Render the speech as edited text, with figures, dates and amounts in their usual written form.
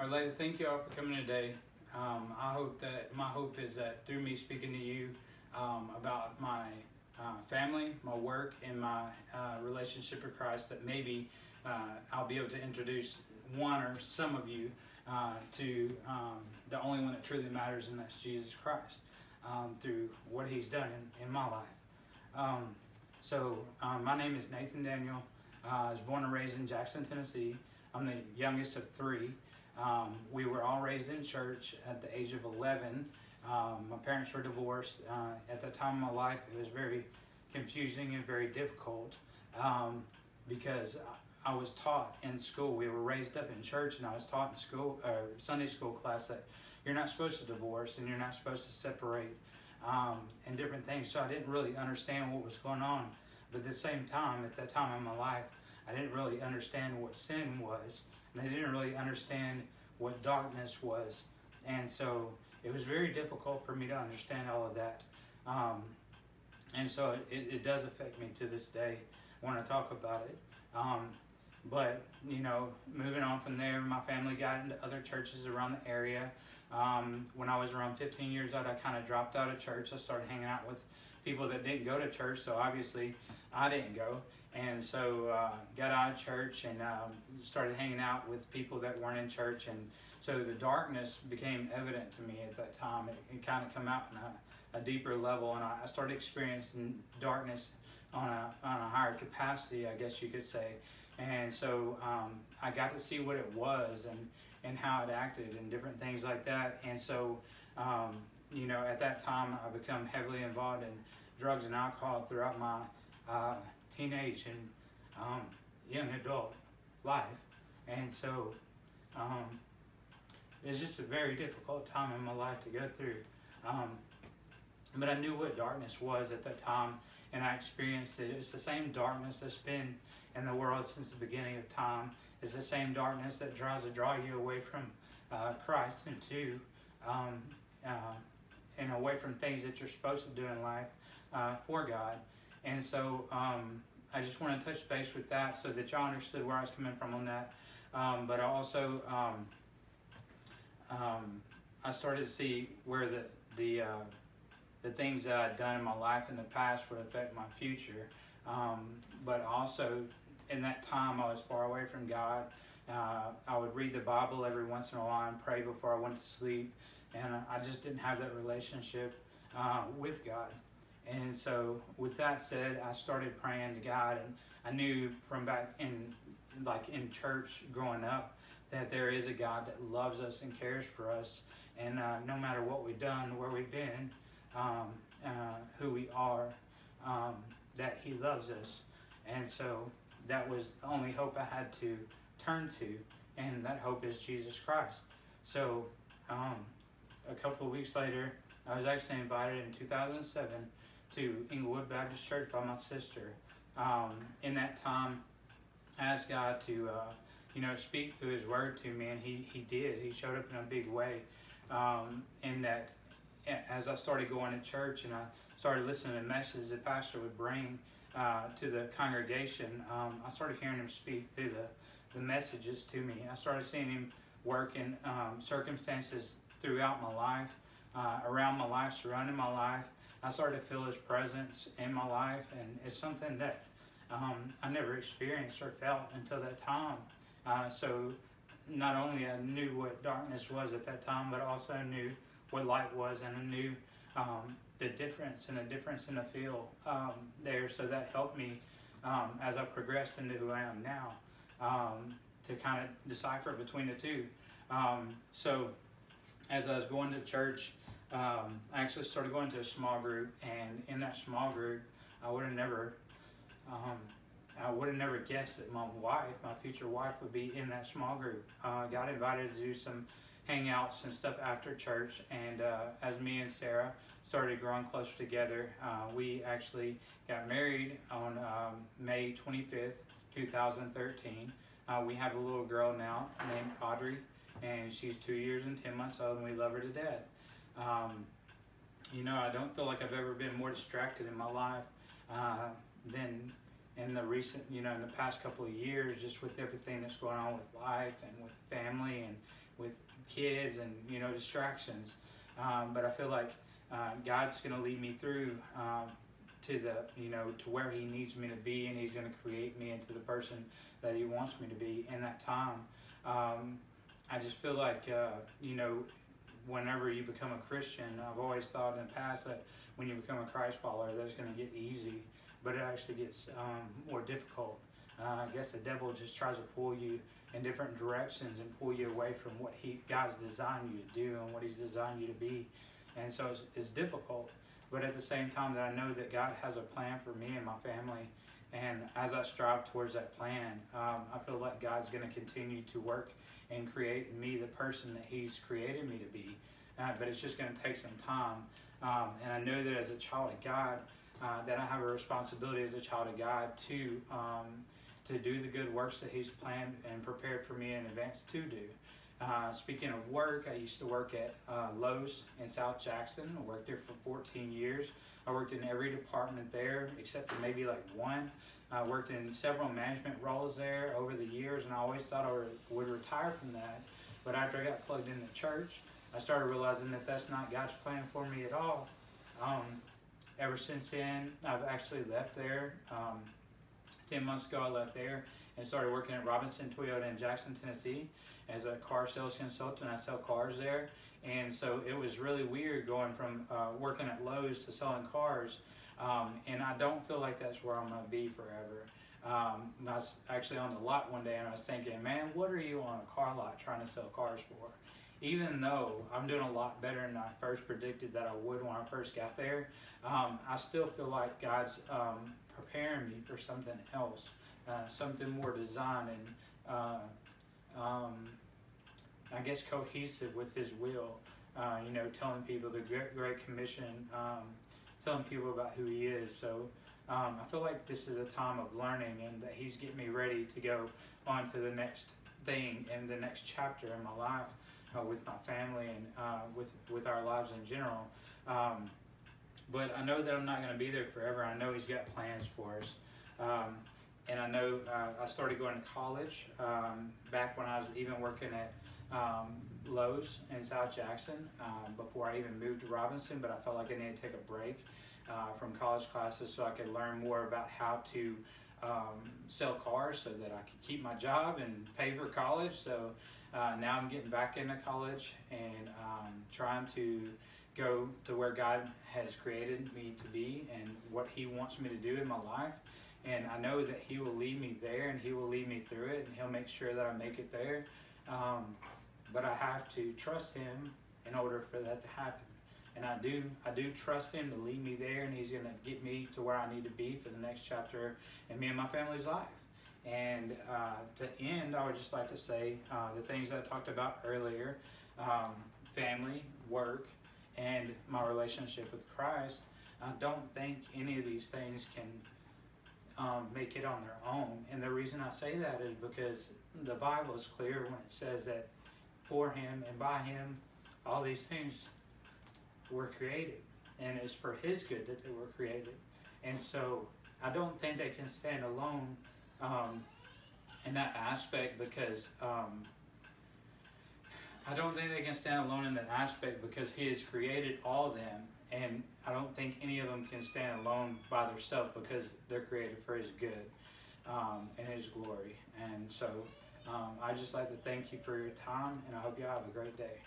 I'd like to thank you all for coming today. My hope is that through me speaking to you about my family, my work, and my relationship with Christ, that maybe I'll be able to introduce one or some of you to the only one that truly matters, and that's Jesus Christ, through what He's done in my life. My name is Nathan Daniel. I was born and raised in Jackson, Tennessee. I'm the youngest of three. We were all raised in church at the age of 11. My parents were divorced. At that time of my life, it was very confusing and very difficult because I was taught in school. We were raised up in church, and I was taught in school, Sunday school class, that you're not supposed to divorce and you're not supposed to separate and different things. So I didn't really understand what was going on. But at the same time, at that time in my life, I didn't really understand what sin was, and I didn't really understand what darkness was. And so it was very difficult for me to understand all of that. And so it does affect me to this day when I talk about it. But, moving on from there, my family got into other churches around the area. When I was around 15 years old, I kind of dropped out of church. I started hanging out with people that didn't go to church, so obviously I didn't go. And so got out of church and started hanging out with people that weren't in church. And so the darkness became evident to me at that time. It kind of come out in a deeper level, and I started experiencing darkness on a higher capacity, I guess you could say. And so I got to see what it was and how it acted and different things like that. And so, at that time, I become heavily involved in drugs and alcohol throughout my teenage and young adult life. And so it's just a very difficult time in my life to go through. But I knew what darkness was at that time, and I experienced it. It's the same darkness that's been in the world since the beginning of time. It's the same darkness that tries to draw you away from Christ and away from things that you're supposed to do in life for God. And so I just want to touch base with that so that y'all understood where I was coming from on that. But I also I started to see where the things that I'd done in my life in the past would affect my future. But also in that time I was far away from God. I would read the Bible every once in a while and pray before I went to sleep. And I just didn't have that relationship with God. And so with that said, I started praying to God, and I knew from back in church growing up that there is a God that loves us and cares for us. And no matter what we've done, where we've been, who we are, that He loves us. And so that was the only hope I had to turn to, and that hope is Jesus Christ. So a couple of weeks later, I was actually invited in 2007 to Inglewood Baptist Church by my sister. In that time, I asked God to speak through His Word to me, and He did. He showed up in a big way. In that, as I started going to church and I started listening to messages the pastor would bring to the congregation, I started hearing Him speak through the messages to me. I started seeing Him work in circumstances throughout my life, around my life, surrounding my life. I started to feel His presence in my life, and it's something that I never experienced or felt until that time. So not only I knew what darkness was at that time, but also I knew what light was, and I knew the difference in the feel there. So that helped me as I progressed into who I am now, to kind of decipher between the two. So as I was going to church, I actually started going to a small group, and in that small group, I would have never guessed that my future wife, would be in that small group. Got invited to do some hangouts and stuff after church, and as me and Sarah started growing closer together, we actually got married on May 25th, 2013. We have a little girl now named Audrey, and she's 2 years and 10 months old, and we love her to death. I don't feel like I've ever been more distracted in my life than in the past couple of years, just with everything that's going on with life and with family and with kids and distractions. But I feel like God's going to lead me through to the to where He needs me to be, and He's going to create me into the person that He wants me to be in that time. I just feel like whenever you become a Christian, I've always thought in the past that when you become a Christ follower, that it's going to get easy, but it actually gets more difficult. I guess the devil just tries to pull you in different directions and pull you away from what God's designed you to do and what He's designed you to be. And so it's difficult, but at the same time that I know that God has a plan for me and my family, and as I strive towards that plan, I feel like God's going to continue to work and create in me the person that He's created me to be. But it's just going to take some time. And I know that as a child of God, that I have a responsibility as a child of God to do the good works that He's planned and prepared for me in advance to do. Speaking of work, I used to work at Lowe's in South Jackson. I worked there for 14 years. I worked in every department there except for maybe like one. I worked in several management roles there over the years, and I always thought I would retire from that. But after I got plugged into church, I started realizing that that's not God's plan for me at all. Ever since then, I've actually left there. 10 months ago, I left there and started working at Robinson Toyota in Jackson, Tennessee as a car sales consultant. I sell cars there. And so it was really weird going from working at Lowe's to selling cars. And I don't feel like that's where I'm going to be forever. I was actually on the lot one day and I was thinking, man, what are you on a car lot trying to sell cars for? Even though I'm doing a lot better than I first predicted that I would when I first got there, I still feel like God's preparing me for something else, something more designed and I guess cohesive with His will. Telling people the Great Commission, telling people about who He is. So I feel like this is a time of learning, and that He's getting me ready to go on to the next thing and the next chapter in my life. With my family and with our lives in general. But I know that I'm not going to be there forever. I know He's got plans for us. And I know I started going to college back when I was even working at Lowe's in South Jackson before I even moved to Robinson, but I felt like I needed to take a break from college classes so I could learn more about how to sell cars so that I could keep my job and pay for college. So now I'm getting back into college and trying to go to where God has created me to be and what He wants me to do in my life. And I know that He will lead me there and He will lead me through it, and He'll make sure that I make it there. But I have to trust Him in order for that to happen. And I do trust Him to lead me there, and He's going to get me to where I need to be for the next chapter in me and my family's life. And to end, I would just like to say the things that I talked about earlier, family, work, and my relationship with Christ. I don't think any of these things can make it on their own. And the reason I say that is because the Bible is clear when it says that for Him and by Him, all these things were created. And it's for His good that they were created. And so I don't think they can stand alone in that aspect because I don't think they can stand alone in that aspect because He has created all of them, and I don't think any of them can stand alone by themselves because they're created for His good and His glory. And so I just like to thank you for your time, and I hope you have a great day.